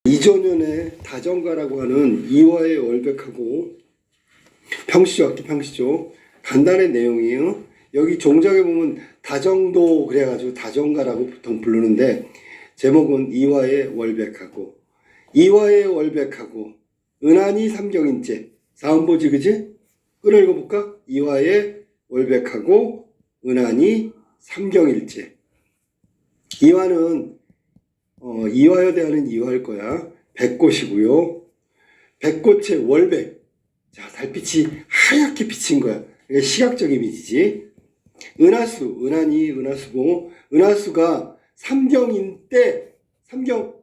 이조년의 다정가라고 하는 이화의 월백하고 평시조, 악기 평시조 간단한 내용이에요. 여기 종작에 보면 다정도 그래가지고 다정가라고 보통 부르는데 제목은 이화의 월백하고 이화의 월백하고 은하니 삼경인째 사음보지 그지? 끌어 읽어볼까? 이화의 월백하고 은하니 삼경일째. 이화는 이화여대하는 이화일 거야. 백꽃이고요. 백꽃의 월백. 자, 달빛이 하얗게 비친 거야. 이게 시각적 이미지지. 은하수, 은하니 은하수고 은하수가 삼경인때 삼경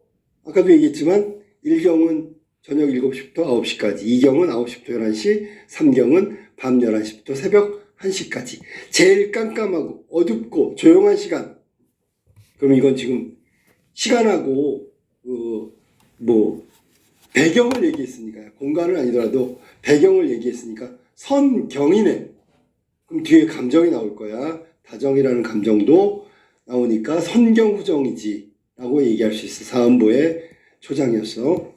아까도 얘기했지만 1경은 저녁 7시부터 9시까지 2경은 9시부터 11시 3경은 밤 11시부터 새벽 1시까지 제일 깜깜하고 어둡고 조용한 시간. 그럼 이건 지금 시간하고 배경을 얘기했으니까 공간은 아니더라도 배경을 얘기했으니까 선경이네. 그럼 뒤에 감정이 나올 거야. 다정이라는 감정도 나오니까 선경후정이지 라고 얘기할 수 있어. 사음보의 초장이었어.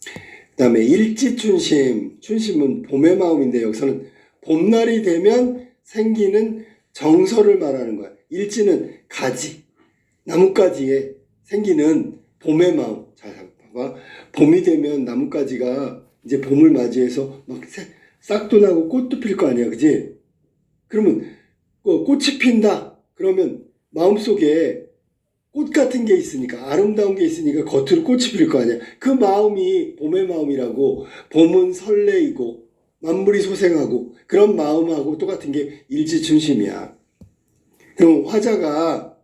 그 다음에 일지춘심. 춘심은 봄의 마음인데 여기서는 봄날이 되면 생기는 정서를 말하는 거야. 일지는 가지, 나뭇가지에 생기는 봄의 마음. 자, 봐봐. 봄이 되면 나뭇가지가 이제 봄을 맞이해서 막 싹도 나고 꽃도 필 거 아니야. 그지? 그러면 꽃이 핀다. 그러면 마음속에 꽃 같은 게 있으니까 아름다운 게 있으니까 겉으로 꽃이 필 거 아니야. 그 마음이 봄의 마음이라고. 봄은 설레이고 만물이 소생하고 그런 마음하고 똑같은 게 일지춘심이야. 그럼 화자가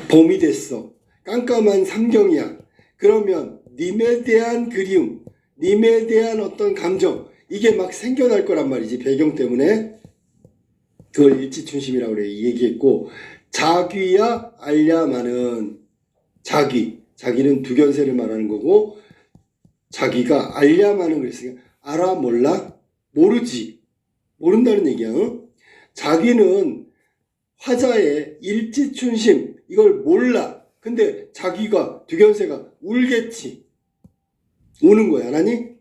봄이 됐어. 깜깜한 삼경이야. 그러면 님에 대한 그리움, 님에 대한 어떤 감정 이게 막 생겨날 거란 말이지. 배경 때문에. 그걸 일지춘심이라고 그래. 얘기했고 자귀야 알야마는 자기는 두견세를 말하는 거고 자기가 알야마는 그랬으니까 알아 몰라? 모르지. 모른다는 얘기야. 응? 자기는 화자의 일지춘심 이걸 몰라. 근데 자기가 두견세가 울겠지. 우는 거야. 알았니?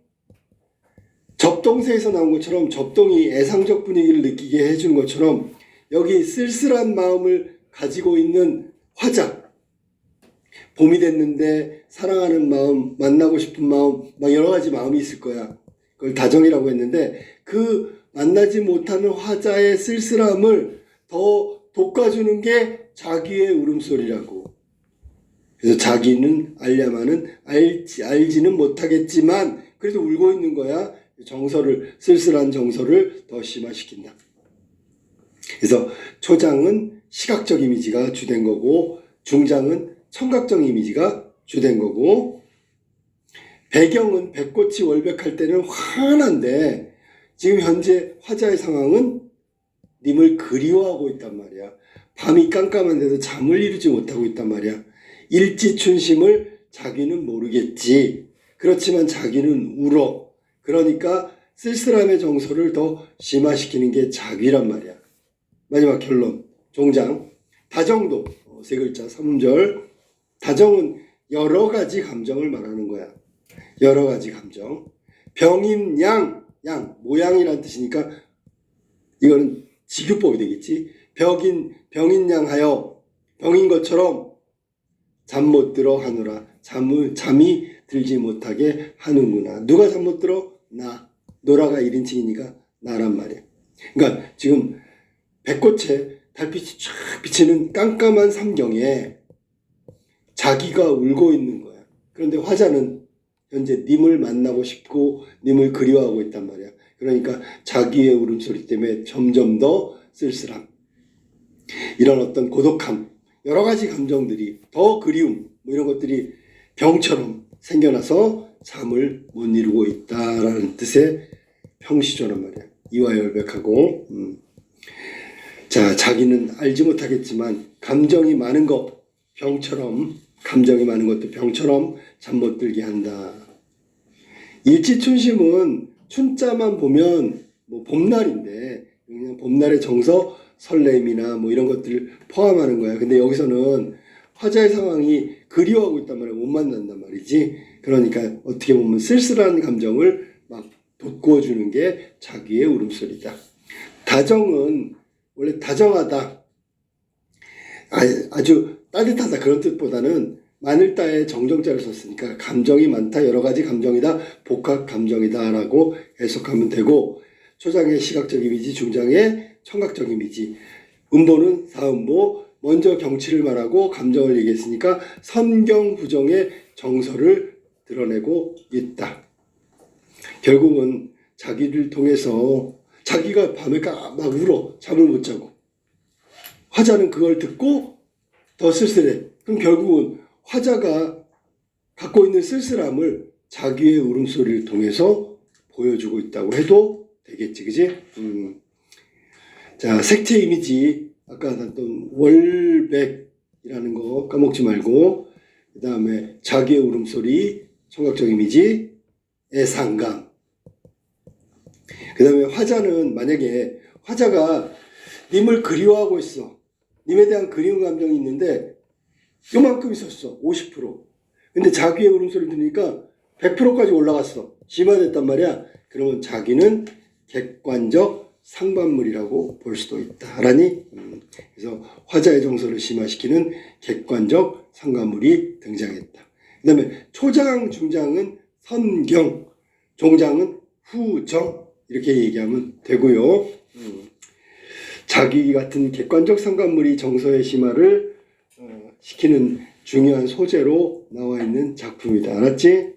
접동세에서 나온 것처럼 접동이 애상적 분위기를 느끼게 해주는 것처럼 여기 쓸쓸한 마음을 가지고 있는 화자. 봄이 됐는데 사랑하는 마음, 만나고 싶은 마음, 막 여러 가지 마음이 있을 거야. 그걸 다정이라고 했는데 그 만나지 못하는 화자의 쓸쓸함을 더 돋궈주는 게 자기의 울음소리라고. 그래서 자기는 알야마는 알지는 못하겠지만 그래도 울고 있는 거야. 정서를, 쓸쓸한 정서를 더 심화시킨다. 그래서 초장은 시각적 이미지가 주된 거고 중장은 청각적 이미지가 주된 거고 배경은 백꽃이 월백할 때는 환한데 지금 현재 화자의 상황은 님을 그리워하고 있단 말이야. 밤이 깜깜한데도 잠을 이루지 못하고 있단 말이야. 일지춘심을 자기는 모르겠지. 그렇지만 자기는 울어. 그러니까 쓸쓸함의 정서를 더 심화시키는 게 자귀란 말이야. 마지막 결론. 종장. 다정도. 세 글자 3음절. 다정은 여러 가지 감정을 말하는 거야. 여러 가지 감정. 병인 양. 모양이란 뜻이니까 이거는 직유법이 되겠지. 병인 양 하여 병인 것처럼 잠 못 들어 하노라. 잠이 들지 못하게 하는구나. 누가 잠 못 들어? 나. 노라가 1인칭이니까 나란 말이야. 그러니까 지금 백꽃에 달빛이 쫙 비치는 깜깜한 삼경에 자기가 울고 있는 거야. 그런데 화자는 현재 님을 만나고 싶고 님을 그리워하고 있단 말이야. 그러니까 자기의 울음소리 때문에 점점 더 쓸쓸함. 이런 어떤 고독함. 여러 가지 감정들이 더 그리움 뭐 이런 것들이 병처럼 생겨나서 잠을 못 이루고 있다라는 뜻의 평시조란 말이야. 이화열백하고 자 자기는 알지 못하겠지만 감정이 많은 것 병처럼 감정이 많은 것도 병처럼 잠 못 들게 한다. 일지춘심은 춘자만 보면 뭐 봄날인데 그냥 봄날의 정서 설렘이나 뭐 이런 것들을 포함하는 거야. 근데 여기서는 화자의 상황이 그리워하고 있단 말이야. 못 만난단 말이지. 그러니까 어떻게 보면 쓸쓸한 감정을 막 돋구어주는 게 자기의 울음소리다. 다정은 원래 다정하다, 아주 따뜻하다 그런 뜻보다는 마늘자에 정정자를 썼으니까 감정이 많다, 여러 가지 감정이다, 복합 감정이다라고 해석하면 되고, 초장의 시각적 이미지, 중장의 청각적 이미지, 음보는 사음보, 먼저 경치를 말하고 감정을 얘기했으니까 선경부정의 정서를 드러내고 있다. 결국은 자기를 통해서 자기가 밤에 막 울어, 잠을 못 자고, 화자는 그걸 듣고 더 쓸쓸해. 그럼 결국은 화자가 갖고 있는 쓸쓸함을 자기의 울음소리를 통해서 보여주고 있다고 해도 되겠지, 그지? 자, 색채 이미지, 아까 봤던 월백이라는 거 까먹지 말고, 그 다음에 자기의 울음소리, 청각적 이미지, 애상감. 그 다음에 화자는, 만약에 화자가 님을 그리워하고 있어. 님에 대한 그리운 감정이 있는데 요만큼 있었어. 50%. 근데 자기의 울음소리 들으니까 100%까지 올라갔어. 심화됐단 말이야. 그러면 자기는 객관적 상반물이라고 볼 수도 있다라니. 그래서 화자의 정서를 심화시키는 객관적 상반물이 등장했다. 그 다음에 초장, 중장은 선경, 종장은 후정, 이렇게 얘기하면 되고요. 자기 같은 객관적 상관물이 정서의 심화를 시키는 중요한 소재로 나와 있는 작품이다. 알았지?